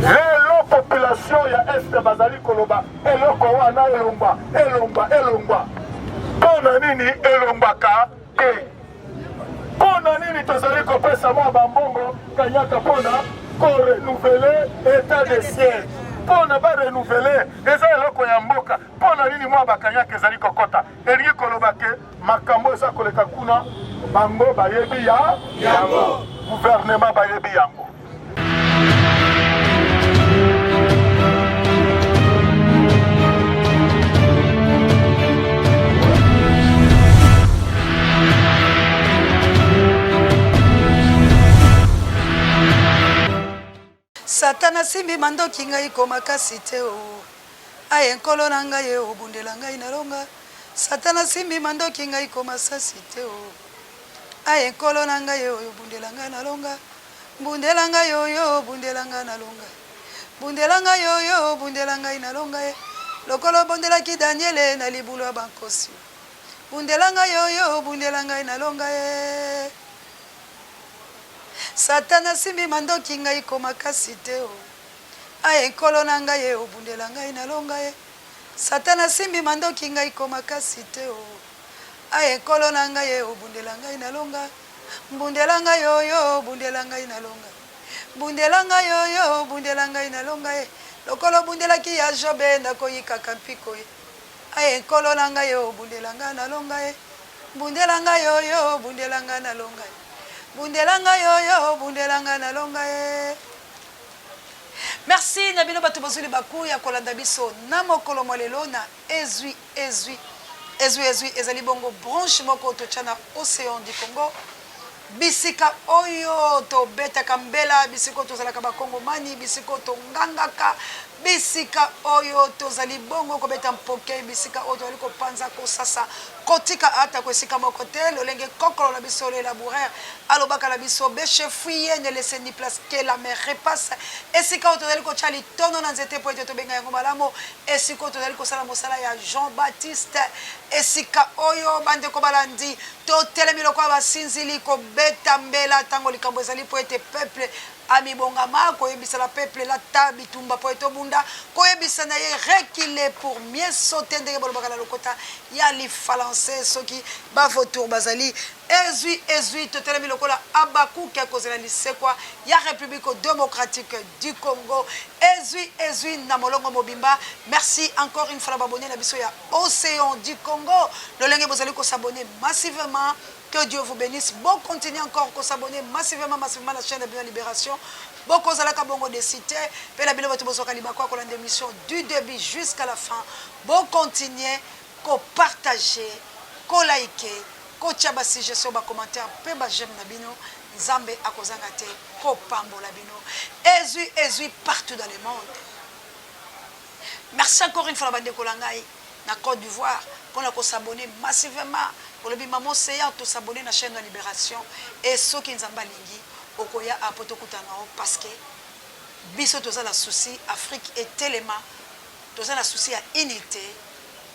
lelo population ya este bazali koloba eloko wana elongwa mpona nini elongwaka te mpona nini tozali kopesa mwa bambongo kanyaka mpona korenouveler état de siège mpona barenouveler eza eloko ya mboka mpona nini mwa bakanyaka ezali kokɔta elingi koloba ke makambo eza koleka kuna bango bayebi yango gouvernement bayebi yango. Satana simbi mandoki ngai komakasi te o aye nkolo na ngai obundela ngai nalonga Satana simbi mandoki ngai komasasi te o aye nkolo na ngai obundela ngai nalonga bundela ngai yo bundela ngai nalonga bundela ngai yo bundela ngai nalonga lokolo bundela ki Daniele na libulu bankosi bundela ngai yo bundela ngai nalonga Satana simbi mandoki ngai komakasi te o aye nkolo na ngai obundela ngai nalonga Satana simbi mandoki ngai komakasi te o aye nkolo na ngai obundela ngai nalonga bundela ngai yo bundela ngai nalonga bundela ngai yo bundela ngai nalonga lokolo bundela ki ya Jobe nakoyika kampiko aye nkolo na ngai obundela ngai nalonga bundela ngai yo bundela ngai nalonga bundelanga yo bundelanga nalonga merci nabino bato bazuli baku ya kolanda biso na mokolo molelo na ezwi ezali bongo branche moko to chana Océan du Congo bisika oyo to beta kambela bisiko to zalaka bakongo mani bisiko to ngangaka bisika oyo to zali bongo ko beta mpoke bisika oyo to liko panza ko sasa kotika ata ko sika moko te lolenge kokolo la biso le laboureur alobaka la biso beche fuye ne laisser ni place que la mer repasse esika oyo to zali ko chali tono na nzete po to benga yango malamo esika to zali ko sala mosala ya Jean-Baptiste esika oyo bande ko balandi to telemilo kwa basinzili ko beta mbela tango likambo ezali po ete peuple ami bongama koyebisa la peuple la tabi tumba po eto bunda koyebisa na ye reculer pour mieux sauter ndenge bolobaka na lokota ya li français soki ba vautour bazali ezwi totelemi lokola Abakuki akozela lisekwa ya République démocratique du Congo ezwi na molongo mobimba merci encore une fois babonné na biso ya Océan du Congo lolenge bozali ko s'abonner massivement. Que Dieu vous bénisse. Bon, continuez encore à s'abonner massivement à la chaîne de Libération. Bon, vous allez bongo de citer. Puis la vidéo de l'émission du début jusqu'à la fin. Bon, continuez à partager, à liker, à tchaba suggestion, à commentaire, à j'aime Nabino, Nzambe à Kozangate, à Pambo Labino. Ezui partout dans le monde. Merci encore une fois à la bande de Kolangaï, na Côte d'Ivoire, pour s'abonner massivement. Pour le maman Seya to s'abonner à la chaîne de Libération et ceux qui nous balingi okoya a potokutana parce que biso toza la souci Afrique et Téléma toza la souci à unité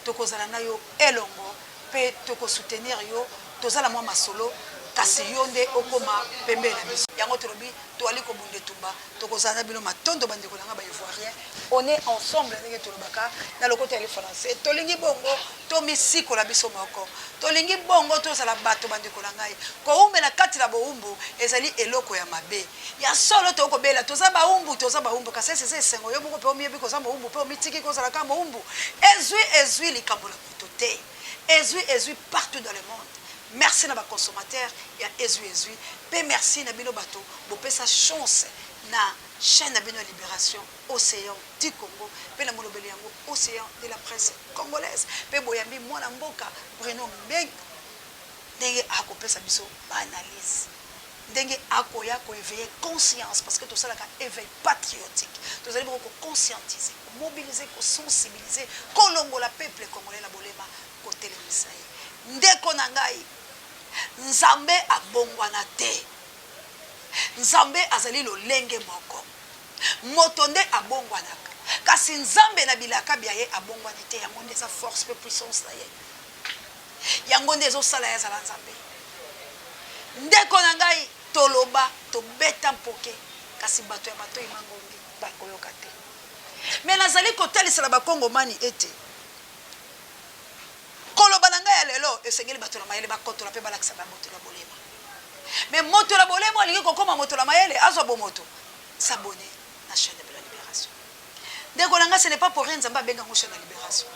tokozala na yo elongo pe toko soutenir yo toza la mwa masolo kasi yo nde okoma pembe na biso yango tolobi to ali ko bunde tumba tokozala bino matondo bande kolanga ba ivoirien on est ensemble ndenge tolobaka na lokota ya français tolingi bongo to misiko la biso moko tolingi bongo to sala bato bande kolanga ko umela kati la boumbu ezali eloko ya mabe ya solo to ko bela toza ba umbu kasi c'est sengo yo moko pe omiyebi ko za boumbu pe omitiki ko sala ka boumbu ezwi likambo la motote ezwi partout dans le monde. Merci na ba consommateur ya ezui pe merci na bino bato bo pesa chance na chaîne na bino Libération Océan du Congo pe na molobeli yango Océan de la presse congolaise pe boyambi mwana mboka Bruno Mbeng ndenge akopesa biso ba analyse ndenge akoya ko éveiller conscience parce que tout ça là éveil patriotique tout allez beaucoup conscientiser mobiliser ko sensibiliser kolongola peuple congolais na bolema ko telemisa ndeko na ngai Nzambe abongwana te Nzambe azali lolenge moko motonde abongwanaka kasi Nzambe na bilaka bia ye abongwani te yango nde sa force pe puissance na ye yango nde zo sala ya zala Nzambe ndeko na ngai toloba to beta mpoke kasi bato ya bato imangongi bakoyoka te. Mais nazali kotalisela bakongomani ete koloba na ngai ya lelo esengeli bato na mayele bakotola mpe balakisa bamoto na bolema. Mais moto la bolema alingi kokoma moto la mayele azwa bomoto s'abonner na chaîne de la libération. Ndeko nanga ce n'est pas pour rien nzambe abenga ngo chaîne de la libération.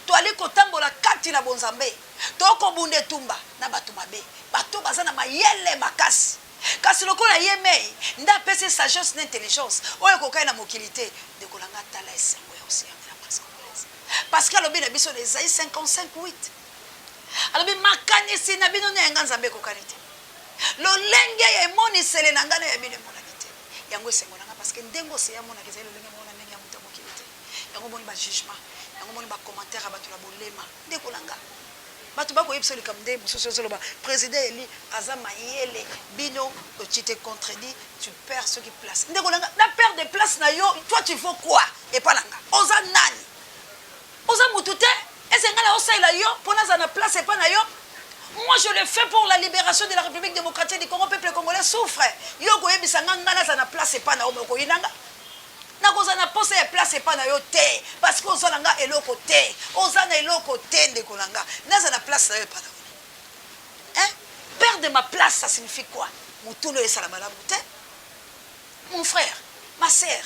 To ali kotambola kati na bonzambe to kobunde tumba na bato mabe bato bazana mayele makasi. Kasi lokola yemei nda pese sagesse n'intelligence oyo kokai na mokilité ndeko nanga tala esengo ya océan de la presse congolaise. Parce que alobi na biso les Isaïe 55:8. Alobi makanisi na bino ne nganzambe kokanite. Lolenge ya emonisele na ngana ya bino monakite. Yango esengo nanga parce que ndengo se ya monaka ezali lolenge mona ndenge ya muta mokilité. Yango moni ba jugement, yango moni ba commentaire bato la bolema. Ndeko nanga. Bato bako yebso likamde musoso zoloba président Eli aza mayele bino tu te contredis, tu perds ce qui place. Ndeko nanga na perdre de place na yo, toi tu faut quoi? Et pas nanga. Oza nani? Oza mutute? Est-ce ngala osaila yo pona za na place et pas na yo? Moi, je le fais pour la libération de la République démocratique du Congo. Le peuple congolais souffre. Yoko ebisanga ngana za na place pas na omoko yinanga. Na koza na poste ya place pas na yo te parce que oza nanga eloko te. Oza na eloko te ndeko nanga. Na za na place na yo pas na. Hein? Perdre ma place ça signifie quoi? Mutuno esala malamu te. Mon frère, ma sœur.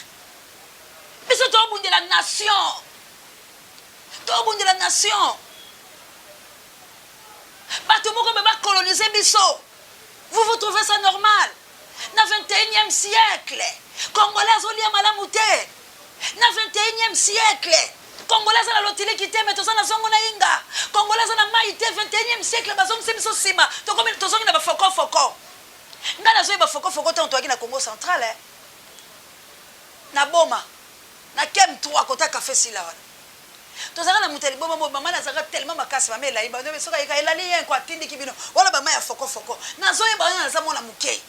Mais c'est au bout de la nation. Au bout de la nation. Vous vous trouvez ça normal? Dans le 21e siècle, Congolais ont lié malamouté. Dans le 21e siècle, Congolais ont la lotile qui t'aime, tous en azongo na inga. Congolais ont la maïté 21e siècle, bazong semiso sima. Tous en na foko foko. Ngana zo ba foko foko tant toi qui na Congo central eh. Na boma. Na kem 3 kota café sila. Tozaka na muteli bomo mama na zaka tellement makasi ba mela iba no soka ika elali yen kwa tindi kibino wala ba maya foko foko na zo yeba na za mona muke.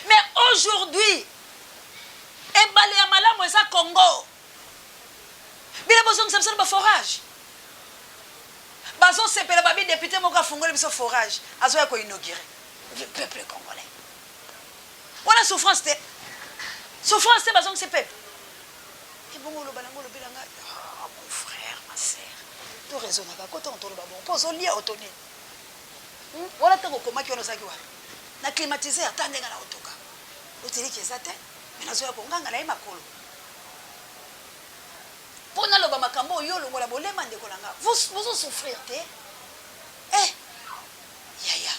Mais aujourd'hui ebale ya malamu eza Congo bila bozong samsana ba forage bazo sepela ba bi député moko afungole biso forage azo ya ko inaugurer le peuple congolais wala souffrance te bazong se peuple et bongo lo balango lo bilanga. Mon frère, ma sœur, tu raisonnes avec quoi? Tu entends bon, pose au lit autonome. Voilà tant que comment qui on a ça qui va. Na climatisé attendez na otoka. Oteli qui ezate, mais na zo ya konganga na ima kolo. Pona lo ba makambo yo lo ngola bolema ndeko langa. Vous souffrir te. Yaya.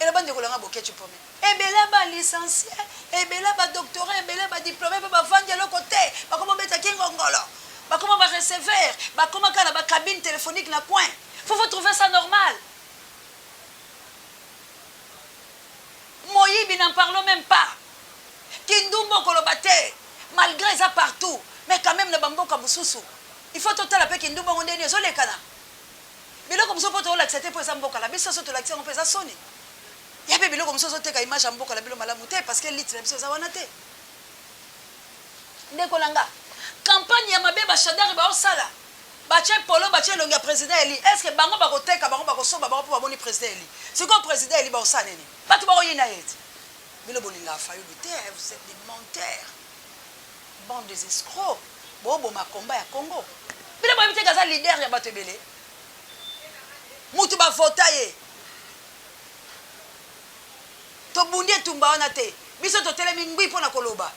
Et la bande de kolanga boké tu promets. Ebela ba licencié, ebela ba doctorat, ebela ba diplômé, ba vendre le côté. Ba comment beta kingongolo. Bah comment on va recevoir, bah comment quand la cabine téléphonique na coin, faut vous trouver ça normal. Moïbi n'en parlons même pas. Kindumbo kolobate, malgré ça partout, mais quand même le bambo kabususu. Il faut total après Kindumbo on est désolé kana. Mais là comme ça pour te l'accepter pour ça mboka la biso to l'accepter on peut ça sonner. Il y a bébé comme ça te ka image mboka la bilo malamuté parce que litre biso za wanate. Ndekolanga. Campagne ya mabe ba chadari ba osala ba che polo ba che longa président Eli est-ce que bango ba koteka bango ba kosoba bango po ba boni président Eli c'est quoi président Eli ba osala nini ba to ba oyina yeti bilo bolinga fayu bité vous êtes des menteurs bande des escrocs bobo makomba ya Congo bilo ba bité kaza leader ya bato belé mutu ba votaye to bundie tumba ona te biso to telemi ngui pona koloba.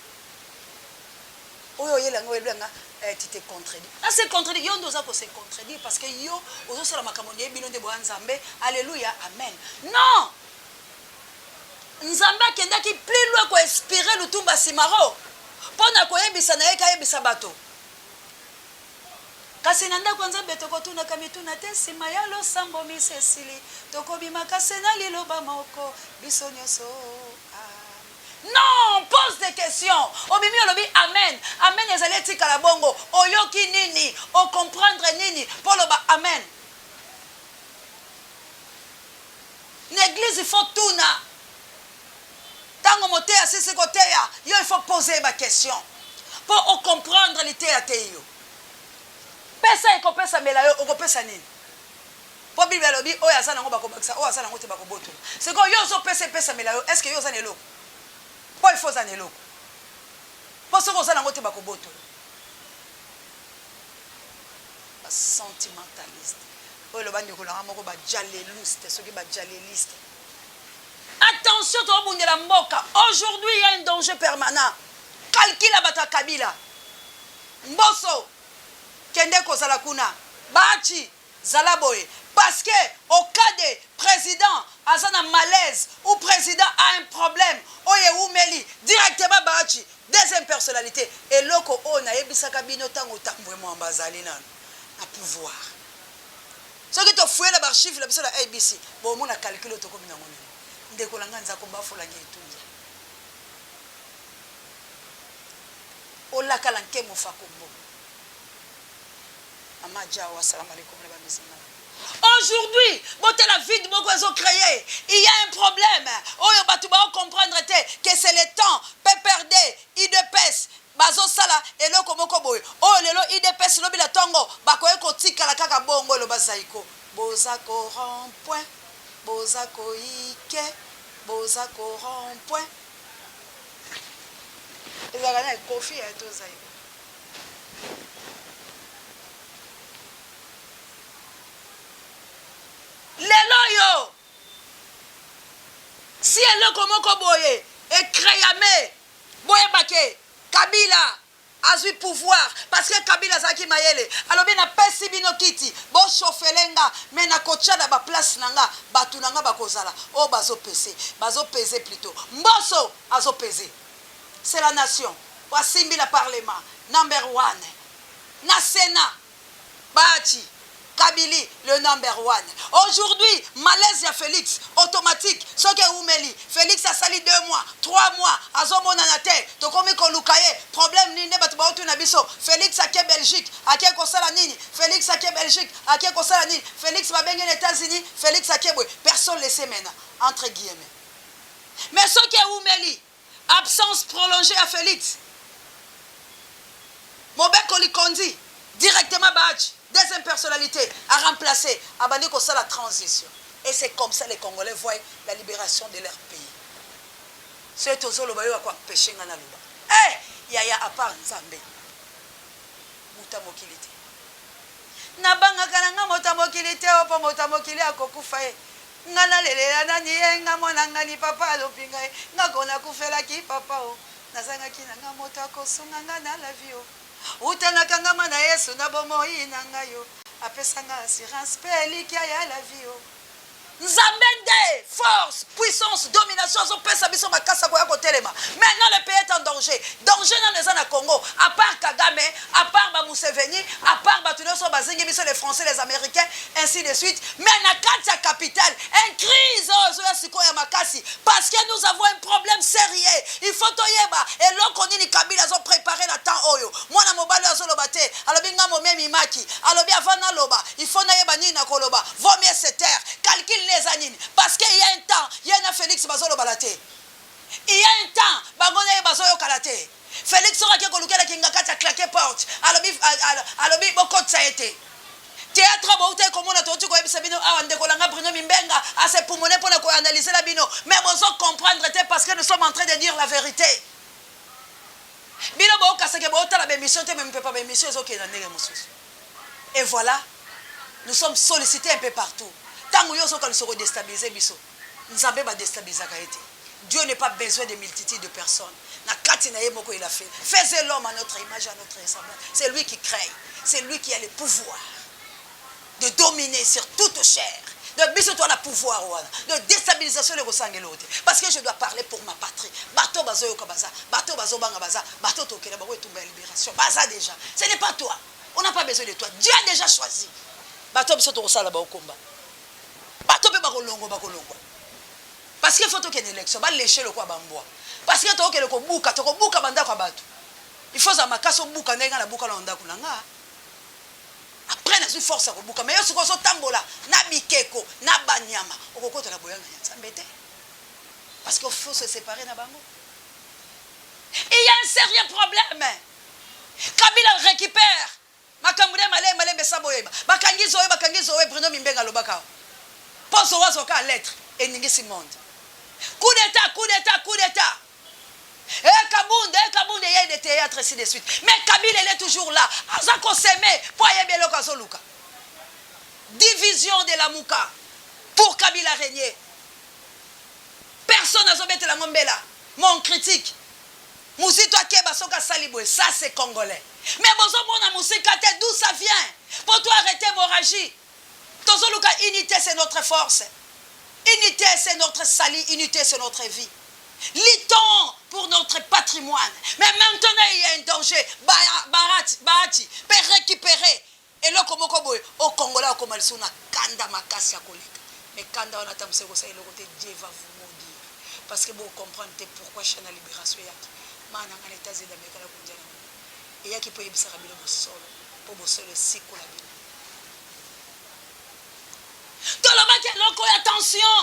Oyo yelango elanga tu te contredis. Ah c'est contredit yo ndoza ko se contredire parce que yo ozo sala makambo ne bino de bo nzambe. Alléluia, amen. Non. Nzambe kenda ki plus loin ko inspirer lutumba simaro. Pona ko yebisa na eka yebisa bato. Kasi nanda kwanza beto ko tuna kamituna te sima ya lo sambo misesili. Toko bima kasena liloba moko biso nyoso. Non, pose des questions. Obimi olobi amen. Amen ezali tika la bongo. Oyoki nini? O comprendre nini? Polo ba amen. L'église il faut tout na. Tango mote à ce côté ya, yo il faut poser ma question. Pour comprendre l'été à teyo. Pesa eko pesa melayo, oko pesa nini? Po Bible olobi oya sana ngo bakobakisa, oya sana ngo te bakoboto. C'est quoi yo so pesa melayo, est-ce que yo sana eloko? Pas il faut zanelo. mboso ko sala ngote bakoboto ba sentimentaliste oyo lo bandi ko langa moko ba jaléliste soki ba jaléliste. Attention to bundela mboka. Aujourd'hui il y a un danger permanent. Calcula bata Kabila. Mboso kende ko sala kuna bachi zalaboye parce que au cas de président azana malaise ou président a un problème oye umeli directement bachi deuxième personnalité et loko ona yebisaka bino tango tambwe mo ambazali nano na pouvoir ce qui te fouille la chiffre la biso la ABC bon mon a calculé to comme nango ndeko langa nzako bafola ngetunza olaka lanke mo fakombo Amadjawa, assalamu alaikum. Aujourd'hui, la vie de Mogozo créé, il y a un problème. Oh, tu vas comprendre que c'est le temps. PPRD, IDPS, Bazo Sala, et le Komokoboy. Oh, le IDPS, le Bilatongo, Bakoe Kotika, la Kaka Bongo, le Bazaiko. Bozako rond-point, Bozako Ike, Bozako rond-point. Et vous avez Kofi et tout ça. Lelo yo si elle komoko boye et créame boye bake Kabila a eu pouvoir parce que Kabila zaki mayele alors bien na pesi bino kiti bo chofelenga mais na kochada ba place nanga batu nanga bakozala o bazo peser plutôt mboso azo peser c'est la nation wasimbi la parlement number 1 na Sénat bachi Kabili, le number 1. Aujourd'hui, malaise ya Félix, automatique. Ce que Oumeli, Félix a sali 2 mois, 3 mois, Azomo Nanate, Tokomi Kolukaye, problème Ninde Batubautu Nabiso, Félix a ke Belgique, a ke Kosala Nini, Félix a ke Belgique, a ke Kosala Nini, Félix va bengue les États-Unis, Félix a ke Boué. Personne ne sait maintenant, entre guillemets. Mais ce que Oumeli, absence prolongée à Félix, Mobek Kolikondi, directement Badj. Deuxième personnalité a remplacé Abandi Kosa la transition. Et c'est comme ça les Congolais voient la libération de leur pays. C'est aux autres qui ont péché dans la loi. Eh, yaya à part Nzambe. Mutamokilité. Nabanga kananga mutamokilité opo mutamokili akokufaye. Ngana lele na nienga mona ngani papa lopinga. Ngakona kufela ki papa o. Nazanga kinanga motako sunga ngana la vie o. Utanakanga mana Yesu na bomoi nanga yo apesanga assurance peli kia ya la vie yo Nzambende force puissance domination zo pesa biso makasa ko ya kotelema maintenant le pays est en danger dans les na Congo à part Kagame à part ba Museveni à part batuno so bazingi biso les Français les Américains ainsi de suite mais na kati capitale une crise zo ya siko ya makasi parce que nous avons un problème sérieux il faut toyeba et l'oko nini Kabila zo préparer la temps oyo mwana mobali azo lobate alobi nga momemi maki alobi avana loba il faut na yeba nini na koloba vaut mieux se taire calcul les anines parce qu'il y a un temps il y a un Félix bazolo balate il y a un temps bangona bazoyo kalate Félix sera qui kolukela kinga kati claquer porte alobi bokot ça été théâtre bauté comme on a tout ko ebisa bino awande kolanga Bruno Mimbenga à se pulmoner pour analyser la bino mais on comprendre parce que nous sommes en train de dire la vérité bino bo kaseke bo ta la bémission te même pas bémission ezoke na ndenge mosusu et voilà nous sommes sollicités un peu partout. Tant que nous sommes déstabilisés, Nzambe va déstabiliser. Dieu n'a pas besoin de multitudes de personnes. Il a fait. Faisez l'homme à notre image, à notre semblance. C'est lui qui crée. C'est lui qui a le pouvoir de dominer sur toute chair. De biso toi le pouvoir de déstabilisation de l'autre. Parce que je dois parler pour ma patrie. Bato bazo yo kabaza, bato bazo banga baza, bato tokela ba wetumba libération. Baza déjà. Ce n'est pas toi. On n'a pas besoin de toi. Dieu a déjà choisi. Bato biso to sala ba okomba. Bato pe bakolongo. Parce qu'il faut qu'il y ait une élection, ba lécher le quoi bamboa. Parce que to ke le ko buka banda kwa bato. Il faut za makaso buka ndenga na buka londa kunanga. Après na su force ko buka mais yo siko so tambola na bikeko na banyama okokota na boyanga ya Nzambete. Parce qu'il faut se séparer na bango. Il y a un sérieux problème. Kabila récupère makamure male besaboyeba. Bakangizo Bruno Mimbenga lobaka. Pense au wazo ka lettre et ningisi monde. Coup d'état. Kabunde yé de théâtre, ainsi de suite. Mais Kabila, il est toujours là. Azako s'aimer, pour Ayebelo Kazoluka. Division de la Mouka. Pour Kabila régner. Personne n'a zobé la Mombela. Mon critique. Mousito Akeba Soka Saliboué. Ça, c'est congolais. Mais bozo mona Moussika, d'où ça vient? Pour toi arrêter l'hémorragie. Tozoluka, unité, c'est notre force. Unité, c'est notre salut. Unité, c'est notre vie. Luttons pour notre patrimoine. Mais maintenant, il y a un danger. Bahati, peut récupérer. Et là, comme au Congolais, comme elle sonne, Kanda Makasi à Kolika. Mais Kanda, on attend que Dieu va vous maudire. Parce que vous comprenez pourquoi je suis dans la libération. Je suis dans l'état d'Amérique. Et il y a qui peut y avoir un sol. Pour le sol, c'est quoi la vie. Tout le monde, attention.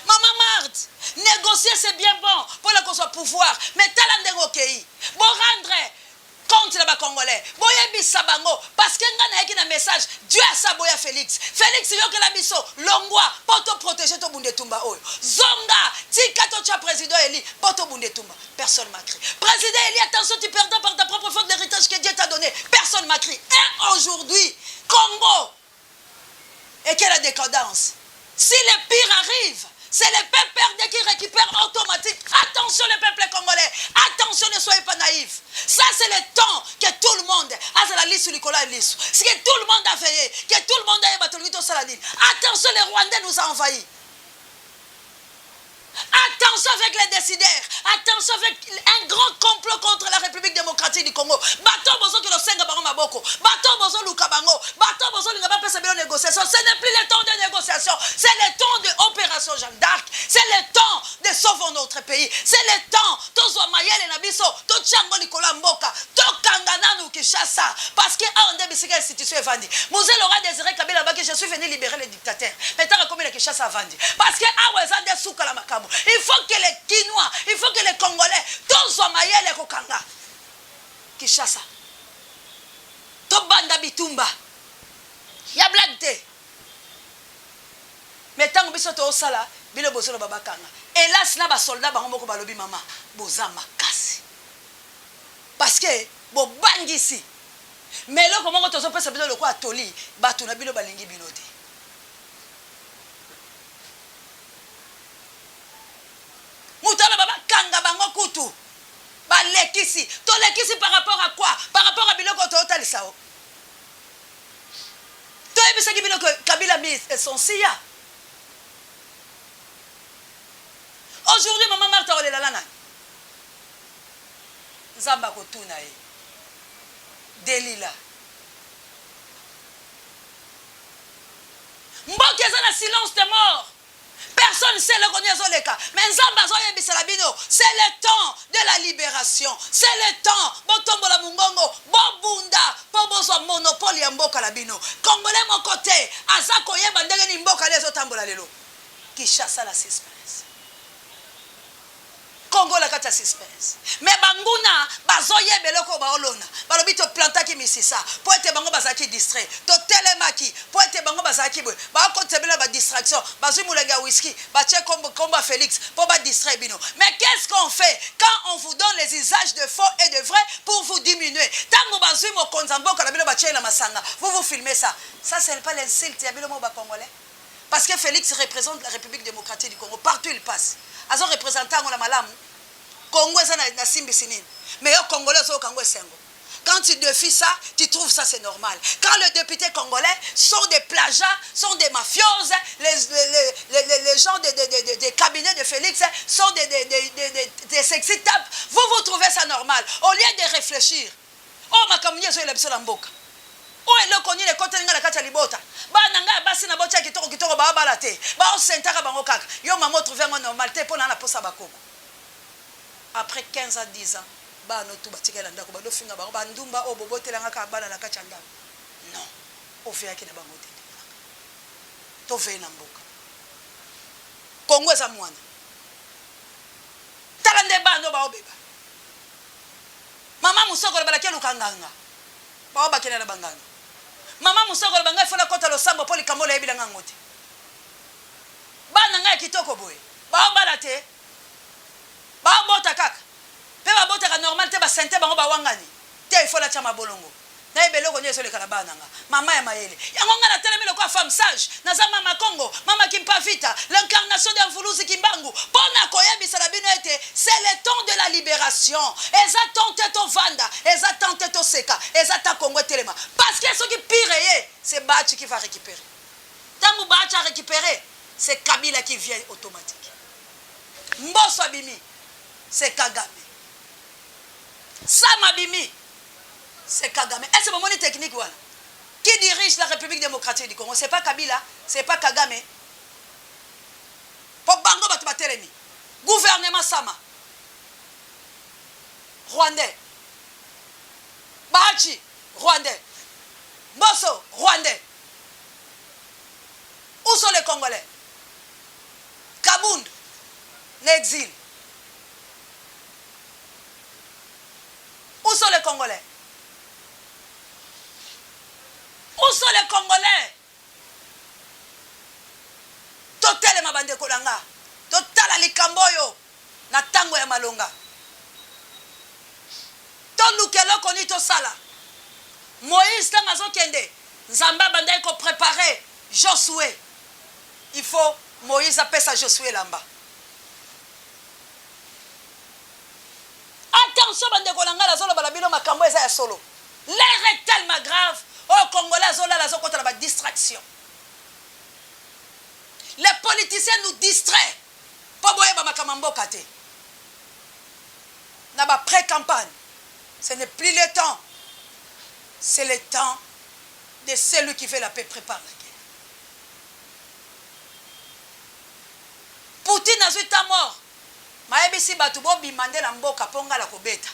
Maman Marthe, négocier c'est bien bon pour qu'on soit pouvoir. Mais talent de Rokéi, bon rendre compte les Congolais. Boye bisabango parce que ngana un message Dieu a saboya Félix. Félix yo que la biso longwa pour te protéger to bundetumba oyo. Zonga tika to cha président Eli pour te bundetumba. Personne m'a crié. Président Eli, attention, tu perds par ta propre faute l'héritage que Dieu t'a donné. Personne m'a crié. Et aujourd'hui, Congo et quelle décadence. Si le pire arrive, c'est le peuple perdé qui récupère automatiquement. Attention les peuples congolais. Attention, ne soyez pas naïfs. Ça c'est le temps que tout le monde a la liste sur Nicolas Lissou. C'est que tout le monde a veillé. Que tout le monde a battu au Saladine. Attention, les Rwandais nous ont envahis. Attention avec les décideurs. Attention avec un grand complot contre la République démocratique du Congo. Bateau bozo que le senga bango maboko. Bateau bozo luka bango. Bateau bozo linga ba pesa bilo négociation. Ce n'est plus le temps de négociation. C'est le temps de opération Jeanne d'Arc. C'est le temps de sauver notre pays. C'est le temps. Tozo mayele na biso. To chango Nicolas Mboka. To kangana nou Kinshasa. Parce que a onde bisika institution evandi. Mouzel aura désiré Kabila ba que je suis venu libérer les dictateurs. Mais tant comme le Kinshasa vandi. Parce que a wezande souka la makamu. Il faut que les Kinois, il faut que les Congolais, tous soient maillés les Kokanga. Kinshasa. Tobanda Bitumba. Ya blagde. Mais tant que biso to sala, bino bozolo babakanga. Hélas na ba soldat ba ngomoko balobi mama, boza makasi. Parce que bo bangisi. Mais là comment to so pesa bino le ko atoli, batu na bino balingi binote. Moutala baba kanga bango kutu. Ba lekisi. To lekisi par rapport à quoi? Par rapport à biloko to otalisao. To ebisa ki biloko Kabila mis son sia. Aujourd'hui maman Martha olela lana. Zamba ko tuna e. Delila. Mboke za na silence de mort. Personne ne sait le connaître sur les cas. Mais c'est le temps de la libération. C'est le temps. Botombo la mungongo. Bobunda. Bobozo monopole ya mboka la bino. Congolais mon côté. Azako yeba ndenge ni mboka les otambola lelo. Kinshasa la suspense. Congo la kata suspense. Mais banguna bazoye beloko baolona. Balobi to plantaki misisa. Po ete bango bazaki distrait. To telemaki. Po ete bango bazaki boy. Ba kontebela ba distraction. Bazui mulenga whisky. Ba che combat Félix. Po ba distrait bino. Mais qu'est-ce qu'on fait quand on vous donne les usages de faux et de vrai pour vous diminuer? Tango bazui mo konzambo kala bilo ba che la masanga. Vous filmez ça. Ça c'est pas l'insulte ya bilo mo ba congolais. Parce que Félix représente la République démocratique du Congo. Partout il passe. Azo représentant la malamu. Congo est na simbi sinine. Mais au Congolais au Congo sengo. Quand tu défies ça, tu trouves ça c'est normal. Quand les députés congolais sont des plagiats, sont des mafioses, les gens des cabinets de Félix sont des sexy tapes, vous trouvez ça normal. Au lieu de réfléchir. Oh ma communauté sur l'absolu mboka. Oh le connu les côtés la kata libota. Ba nanga basi na bocha kitoko ba balate. Ba o sentaka bango kaka. Yo maman trouver moi normalité pour na posa bakoko. Après 15 à 10 ans, bah nous tout bâtir la ndako, bah nous finir bah bandumba au bobo telanga kabana la kachanda. Non, au fait qui n'a pas monté. To fait n'amboka. Congo est à moi. Talande bando bah obeba. Maman musoko le balaki lukanganga. Bah obakena la banganga. Maman musoko le banganga fona kota lo sambo poli kamola ebilanga ngoti. Ba nanga kitoko boy. Ba obalate. Ba bota kaka. Pe ba bota ka normal te basente bango bawangani te il faut la chama bolongo na ebelo konye so le kalaba nanga mama ya mayele yango nga na telemi le kwa femme sage naza mama Congo mama Kimpa Vita l'incarnation de Mvuluzi Kimbangu pona koyebisa na bino ete c'est le temps de la libération eza tente to vanda eza tente to seka eza ta Congo telema parce que ce qui pire ye c'est Bachi qui va récupérer tangu Bachi a récupéré c'est Kabila qui vient automatique Mbosso abimi c'est Kagame Sama Bimi c'est Kagame. Est-ce que c'est mon technique voilà? Qui dirige la République démocratique du Congo? C'est pas Kabila, c'est pas Kagame. Pour Bango Batuatelemi. Gouvernement Sama. Rwandais. Bachi, Rwandais. Mbosso, Rwandais. Où sont les Congolais? Kabound, l'exil. Où sont les Congolais? Où sont les Congolais? Total ma bande kolanga. Total likamboyo na tango ya malonga. Tolukelo koni to sala. Moïse tangazo kende. Nzamba bande ko préparer Josué. Il faut Moïse appelle ça Josué lamba. Attention bande kolanga la zolo balabino makambo eza ya solo. L'air est tellement grave. Oh, Congolais, zola contre la distraction. Les politiciens nous distraient. Pour boyer makamambo kate. N'a pas pré-campagne. Ce n'est plus le temps. C'est le temps de celui qui fait la paix prépare la guerre. Poutine a suite à mort. Maebisi batubo bimande la mboka ponga la kobeta.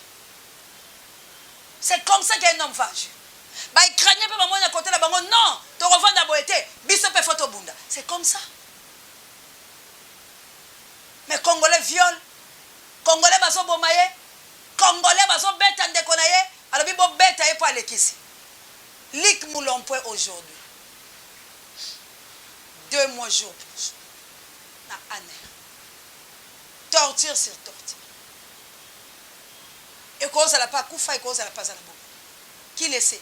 C'est comme ça qu'un homme fâche. Bah il craignait pas maman à côté la bango non tu revends d'abord été bisope photo bunda c'est comme ça mais Congolais viol Congolais baso bomaye Congolais baso beta ndekonaye alors bibo beta et pas lekisi lik moulompoint aujourd'hui 2 mois jour pour jour na année torture sur torture et cause à la pas koufa et cause à la pas à la bombe qui le sait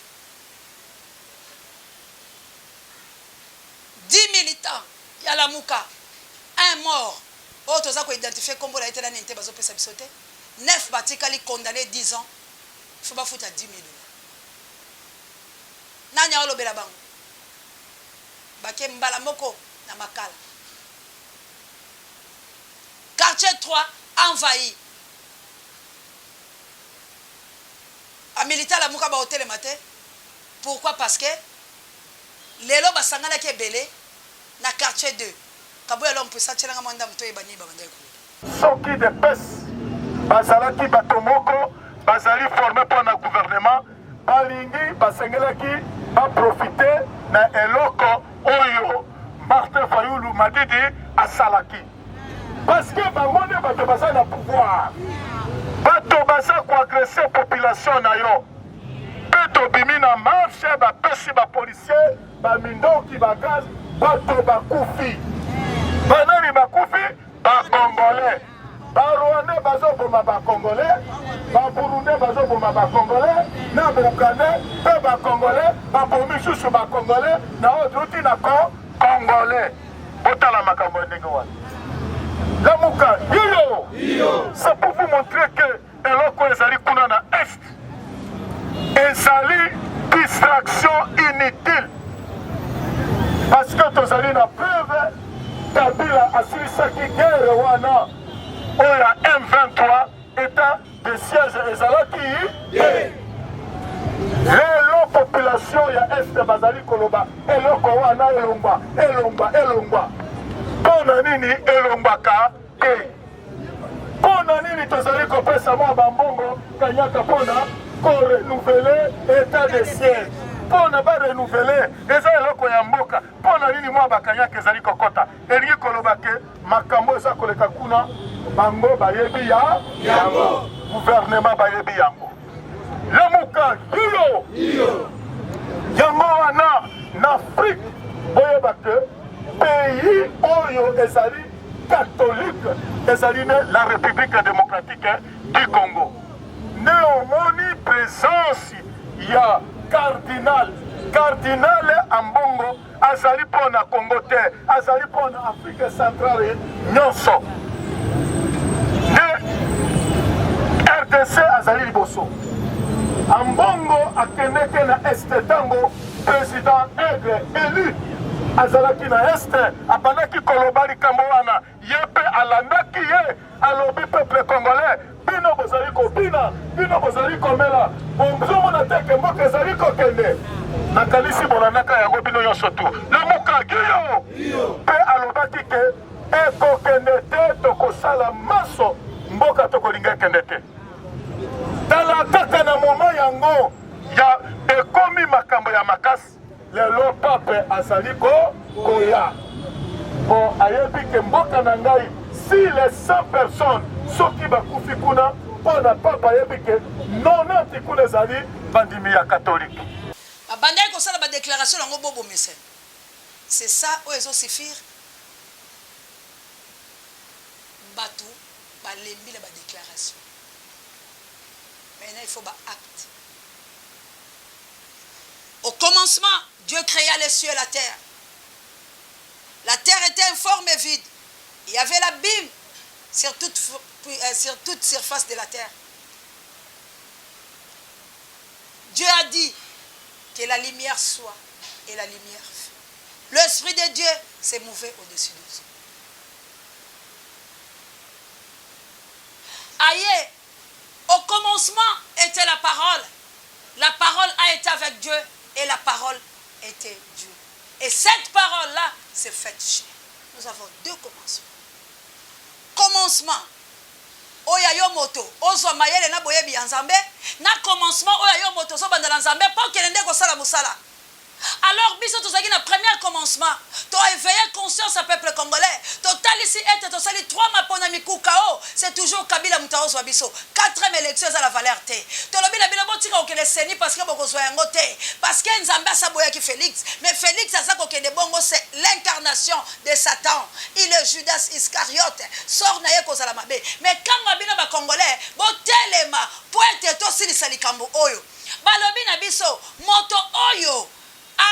10 militants, il y a la mouka, 1 mort. Autres ont identifié comme vous l'avez été là, 9 batikali condamnés 10 ans. Il faut pas foutre à 10 000 $. Nanya olo bela bango. Baké mbala moko na makala. Quartier 3 envahi. A militaire la mouka ba hôtel le matin. Pourquoi? Parce que les lois basangana qui est belé. Na quartier 2 kaboya l'homme peut sortir nga mwanda mto ebani babanda ko soki de pes bazalaki batomoko bazali formé pour na gouvernement balingi basengelaki ba profiter na eloko oyo Martin Fayulu Madidi asalaki parce que bango ne bato baza na pouvoir bato baza ko agresser population na yo peto bimi na marche ba pesi ba policier ba mindoki ba gaz bato bakufi banani bakufi bakongolais barwandais bazoboma bakongolais baburundais bazoboma bakongolais na bougandais mpe bakongolais babomi susu bakongolais na oyo tuti na congolais botala makambo ndenge wana lamuka iyo c'est pour vous montrer que eloko ezali kuna na est ezali distraction inutile. Parce que tozali na preuve Kabila asilisaki guerre wana oya M23 état de siège ezalaki lelo population ya est bazali koloba eloko wana elongwa pona nini elongwaka pona nini tozali kopesa mwa bambongo kanyaka pona ko renouveler état de siège pona ba renouveler eza eloko ya mboka pona nini mwa bakanyaka ezali kokota elingi koloba ke makambo eza koleka kuna bango bayebi yango gouvernement bayebi yango lamuka iyo yango wana na Afrique boyeba ke pays oyo ezali catholique ezali la République démocratique du Congo néomoni présence ya cardinal ambongo azali mpo na Congo te azali mpo na Afrique centrale nyonso nde RDC azali liboso ambongo akendeke na este ntango président Aigle élu azalaki na este abandaki koloba likambo wana ye mpe alandaki ye alobi peuple congolais bino bozali kobina bino bozali komela bozomona teke mboka ezali kokende nakanisi bolandaka yango bino nyonso tu lemukaki yo mpe alobaki ke ekokende te tokosala maso mboka tokolinga ekende te tala kaka na moma yango ya ekomi makambo ya makasi lelo pape azali koya po ayebi ke mboka na ngai si les 100 personnes soki bakufi kuna mpo na pape ayebi ke 90 kuna ezali bandimi ya katolike babandaki kosala badéclaration yango bobo mesen c'est ça oyo ezosifire bato balembi na badéclaration maintenant il faut baacte. Au commencement, Dieu créa les cieux et la terre. La terre était informe et vide. Il y avait l'abîme sur toute surface de la terre. Dieu a dit que la lumière soit et la lumière fut. L'Esprit de Dieu s'est mouvé au-dessus de nous. Aïe, au commencement était la parole. La parole a été avec Dieu. Et la parole était Dieu. Et cette parole-là s'est faite chair. Nous avons deux commencements. Commencement. Oya yo moto. Ozo mayele na boyebi yanzambe. Na commencement oya yo moto. So bandala nzambe. Pas qu'il ende ko sala musala. Alors, biso tozaki na premier commencement, tu as éveillé conscience au peuple congolais. Total ici est, tu sali 3 mapona mikukao, c'est toujours Kabila Moutaos Wabiso. 4e élection à la valeur T. Tu as dit que tu as seni parce que beaucoup soient en parce que Nzamba Saboya qui Félix, mais Félix a ça que de bongo c'est l'incarnation de Satan. Il est Judas Iscariote. Sort na ye kozala mabe. Mais quand mabina ba congolais, bo telema pointe to sili salikambo oyo. Balobi na biso moto oyo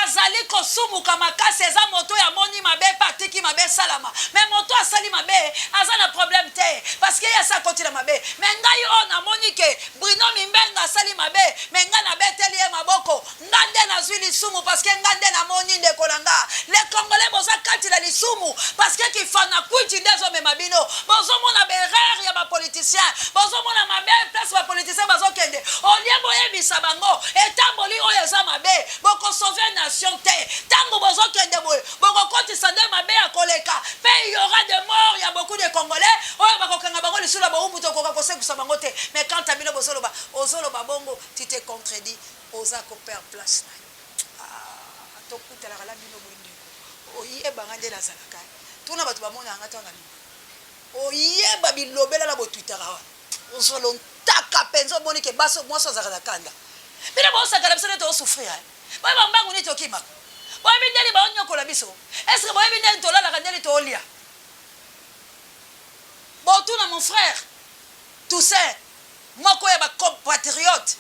azali kosumuka makasi eza moto ya moni mabe patiki mabe salama mais moto asali mabe aza na problème te parce que ya sa kotila mabe mais ngai o na moni ke Bruno Mimbenga asali mabe mais nga na beteli ye maboko ngande na zwi lisumu parce que ngande na moni ndeko nanga les congolais boza kati la lisumu parce que kifana kwiti ndezo me mabino bozo mona berere ya ba politicien bozo mona mabe place ba politicien bazo kende olie boyebisa bango etamboli oyo eza mabe boko sauver nation te tango bozo kende boye boko koti sande mabe ya koleka pe il y aura des morts il y a beaucoup de congolais oyo bakokanga bango lisula ba ubuto koka kosekusa bango te mais quand tabino bozolo ba ozolo ba bongo tu te contredis oza ko perdre place na to kutela la bino bondeko oyeba ngande la zalaka tuna batu ba mona ngata ngani oyeba bilobela la bo Twitter wa ozolo ntaka penzo boni ke baso mwaso zakala kanda bina bo sakala bisone to souffrir boye bambangu ni tokima boye bindeli ba onyokola biso est-ce que boye bindeli to lala kandeli to olia bon tuna mon frère Toussaint moko ya ba compatriote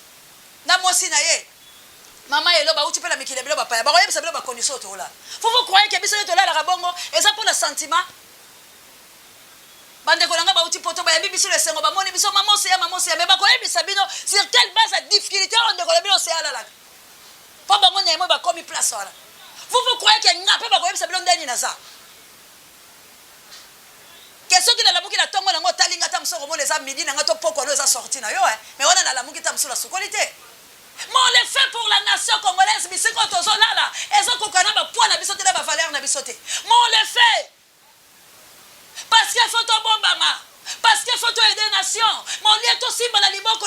na mosi na ye mama yelo ba uti pela mikile bilo ba pa ba yebisa bilo ba condition to la vous croyez que biso to lala ka bongo eza pour le sentiment bande kolanga ba uti poto ba yembi biso le sengo ba moni biso mamosi ya me ba ko yebisa bino sur quelle base de difficulté on de ko bilo se ala la pas bango nyemo ba komi place wala vous croyez que ngape ba ko yebisa bilo ndeni na za keso ki na la muki na tongo na ngo talinga ta msoko mo les amidi na ngato poko no za sorti na yo mais wana na la muki ta msula sukolité mais on le fait pour la nation congolaise bisiko tozo lala ezo kokana ba poids na bisote na ba valeur na bisote mais on le fait parce qu'il faut to bombama parce qu'il faut aider les nations mon lieu to simba la liboko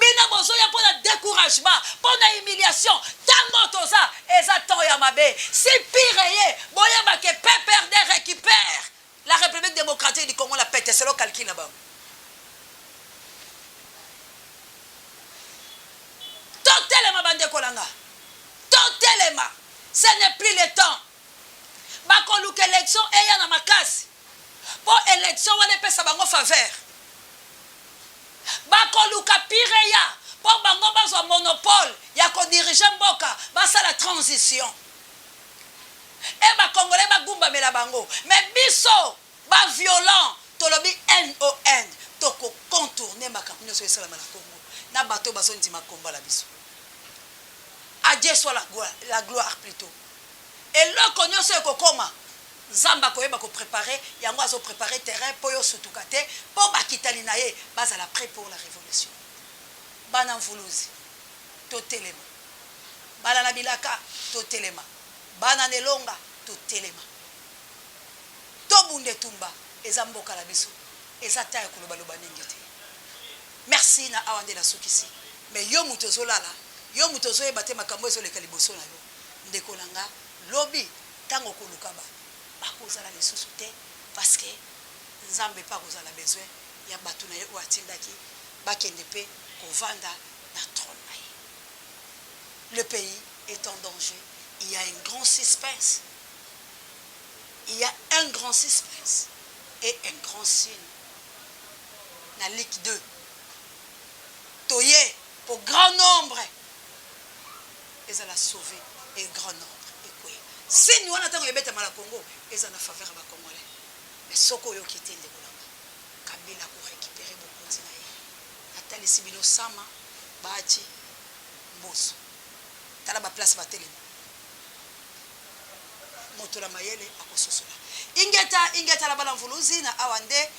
bina bozo ya pour la découragement pour la humiliation tango toza ezato ya mabe si pire ye boya ba ke PPRD récupère la République démocratique du Congo la pète c'est le calcul là-bas totelema bande kolanga totelema ce n'est plus le temps bakoluka élection eya na makasi pour élection wana pesa bango faveur bakoluka pire ya po bango bazwa monopole ya kodirige mboka basala transition e bakongole bagumbamela bango mais biso baviolent tolobi non tokocontourne makambo nyonso esalama na Congo na bato bazondima kombola biso. À Dieu soit la gloire plutôt. Et là, quand nous sommes Zamba koyeba ko préparer, yango azo préparer terrain pour yo sutukate, pour bakitali naye, bazala prêt pour la révolution. Bana mvuluzi, to telema. Bana na bilaka, to telema. Bana nelonga, to telema. To bunde tumba, ezamboka la biso. Ezata ya koloba loba ningete. Merci na awande la sukisi. Mais yo mutozo lala, yo mutozo ebate makambo ezo leka liboso na yo. Ndeko nanga lobi tango kolukaba. Bakozala lisusu te parce que Nzambe pa kozala besoin ya batu na ye o atindaki bakende pe kovanda na trône na ye. Le pays est en danger. Il y a un grand suspense. Il y a un grand suspense et un grand signe. Na Ligue 2. Toye pour grand nombre. Et ça l'a sauvé et grand nombre. Si nous avons été à Congo, ils ont faveur à Congolais. Mais ce qu'on a quitté, Kabila pour récupérer mon continent. Atali Sibilo Sama, Bachi, Bosso. Tala ba place ba télé. Motola mayele akososola. Ingeta la bala mvuluzi na awande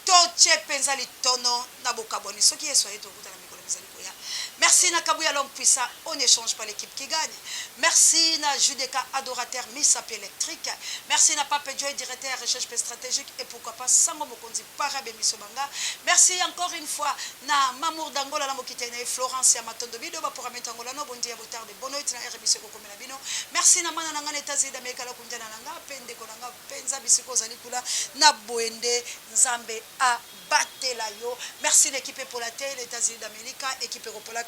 toche penza litono na bokaboni. Ce qui est soyez to kutana mikolo mizali koya. Merci na Kabouya l'homme puissant, on n'échange pas l'équipe qui gagne. Merci na Judeka adorateur Miss Api électrique. Merci na Pape Joy directeur recherche stratégique et pourquoi pas Sango Mokonzi Parabe Misobanga. Merci encore une fois na Mamour Dangola la Mokitene Florence ya Matondo Bido ba pour mettre Angola no bondi ya botar de bonoit na RBC ko komela bino. Merci na mana ngana États-Unis d'Amérique la kunjana nanga pende ko nanga penza bisiko zali kula na boende Nzambe a batela yo. Merci l'équipe pour la télé les États-Unis d'Amérique équipe pour la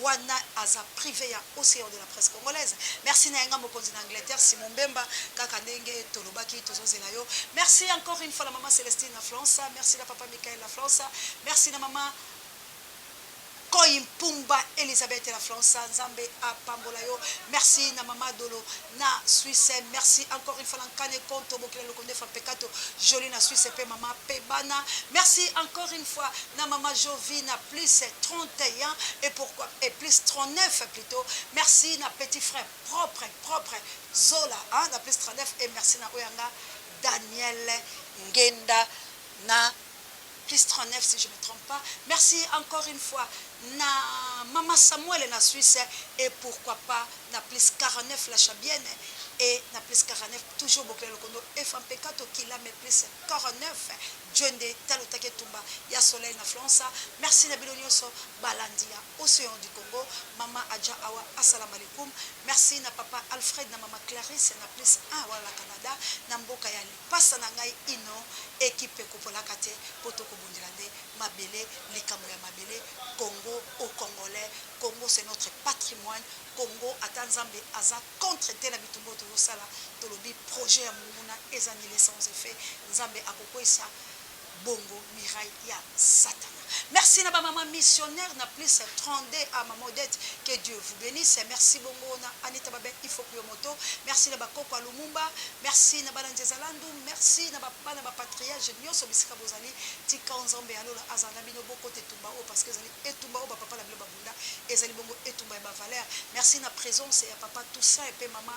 Wana aza privé ya océan de la presse congolaise. Merci na mokonzi na Angleterre Simon Bemba kaka ndenge tolobaki tozozela yo. Merci encore une fois la maman Célestine la France, merci la papa Michael la France, merci la maman Koyimpumba Elisabeth la France, Nzambe a Pambolayo. Merci na mama Dolo na Suisse. Merci encore une fois Kane Konto Bokile Lokonde Fapekato Jolie na Suisse pe mama Pebana. Merci encore une fois na mama Jovi na plus 31 et pourquoi et plus 39 plutôt. Merci na petit frère propre Zola hein, na plus 39 et merci na Oyanga Daniel Ngenda na plus 39 si je ne me trompe pas. Merci encore une fois na Mama Samuel na Suisse et pourquoi pas na plus 49 la Chabienne et na plus 49 toujours Bokle Lokondo et Fampekato qui l'a mais plus 49 Djende Talotake Tumba ya Soleil na France. Merci na Bilonioso Balandia Océan du Congo Mama Adja Awa assalamu alaikum. Merci na papa Alfred na mama Clarisse na plus 1 wala Canada na mboka ya Lipasa na ngai ino équipe kopola kate potoko bundilande mabele likambo ya mabele Congo au Congolais. Congo c'est notre patrimoine. Congo atanzambe aza contre la bitumbo to sala to lobi projet ya munguna ezanile sans effet nzambe akokwesa bongo mirai ya satana. Merci na ba maman missionnaire na plus 32 à maman Odette que Dieu vous bénisse. Merci bongo na Anita Babe il faut que moto. Merci na ba Koko Lumumba. Merci na Balanje Zalandu. Merci na ba papa na ba patriarche nyoso bisika bozali tika nzambe alola azana bino boko tetumba o parce que zali etumba o ba papa la bilo babunda ezali bongo etumba ba valeur. Merci na présence ya papa Toussaint et pe maman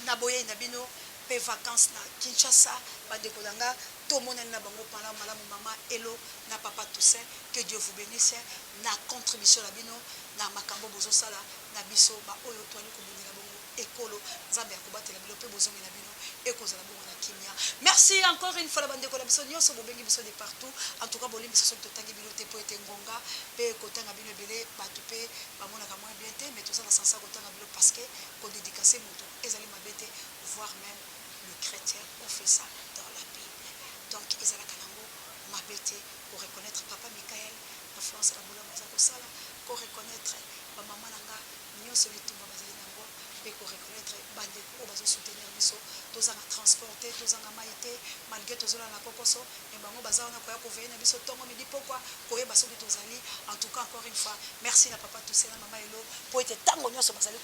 na boye na bino pe vacances na Kinshasa bandeko danga to monene na bango pendant malamu mama Elo na papa Toussaint que Dieu vous bénisse na contribution la bino na makambo bozo sala na biso ba oyo twali ko bindela bongo ekolo nzambe akobatela bilo pe bozo na bino ekozala bongo na kimia. Merci encore une fois la bandeko la biso nyoso bobengi biso de partout en tout cas bolimbi so to tangi bilo te po ete ngonga pe kotanga bino belé batu pe bamona ka moins bien te mais tout ça na sansa kotanga bilo parce que ko dédicacer moto ezali mabete voire même le chrétien on fait ça dans la Bible. Donc ezala kanango mabete pour reconnaître papa Michael la France la bola mazako sala pour reconnaître ba maman nanga nyoso bitumba bazali nango mpe koreconnaître bandeko oyo bazosoutenir biso tozanga transporte tozanga mai te malgré tozolala na kokoso me bango baza wana koya koveye na biso ntongo midi pokwa koyeba soki tozali en tout cas encore une fois merci na papa tose na mama elo mpo ete ntango nyonso bazali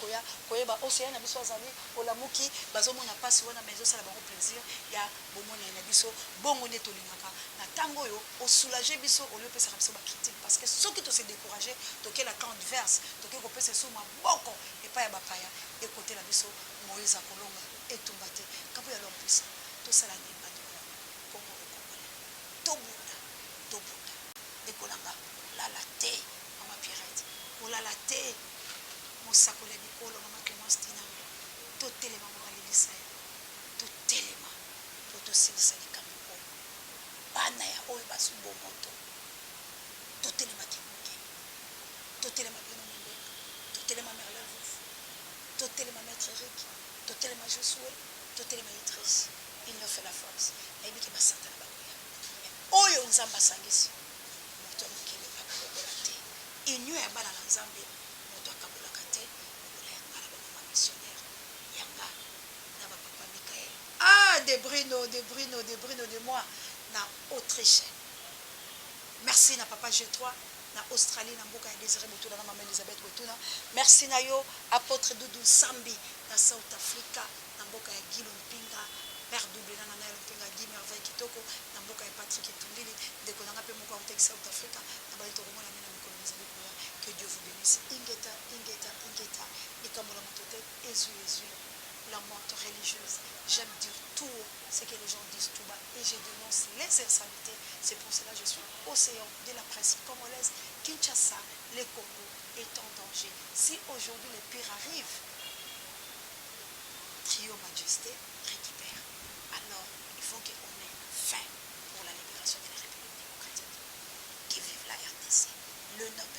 koyeba oseya na biso azali olamuki bazomona mpasi wana ma ezosala bango plaisir ya bomona na biso bongo nde tolingaka na ntango oyo osoulage biso olio opesaka biso bacritique parce que soki tose découragé tokela camp adverse toke kopesa esu maboko epai ya bapaya ekotela biso moïse akolonga etumba te kampo ya l'homme puissant tosala nini bandeko kongo okongole tobunda ekolanga lala te mama Pierrette kolala te mosakoli ya bikolo mama Clémence Tina totelema mama lelisa ye totelema po tosilisa likambo oyo bana ya oyo basubo moto totelema kibuke totelema bino milenga totelema merle vouf totelema maître Eric totelema Josué totelema Idriss il nous fait la force nayebi ke basanta na bakoya oyo nzambe asangisi moto ya mokili akobola te union ya bana na nzambe moto akabolaka te obola yanga na bamama missionnaire yanga na bapapa Mikael de Bruno de moi na Autriche merci na papa G3 na Australie na mboka ya Désiré Botuna na mama Elisabeth Botuna merci na yo apôtre Doudou Sambi na South Africa na mboka ya Guy Mpinga père double na nana Mpinga Guy Merveille Kitoko na mboka ya Patrick Etumbili ndeko nanga pe moko ya South Africa na bali tokomona mina mikolo Elisabeth Botuna que Dieu vous bénisse ingeta ikamola motote ezu la montre religieuse. J'aime dire tout ce que les gens disent tout bas et je dénonce les insanités. C'est pour cela que je suis océan de la presse congolaise. Kinshasa, le Congo est en danger. Si aujourd'hui le pire arrive, Trio Majesté récupère. Alors, il faut qu'on ait fin pour la libération de la République démocratique. Qui vive la RDC. Le nom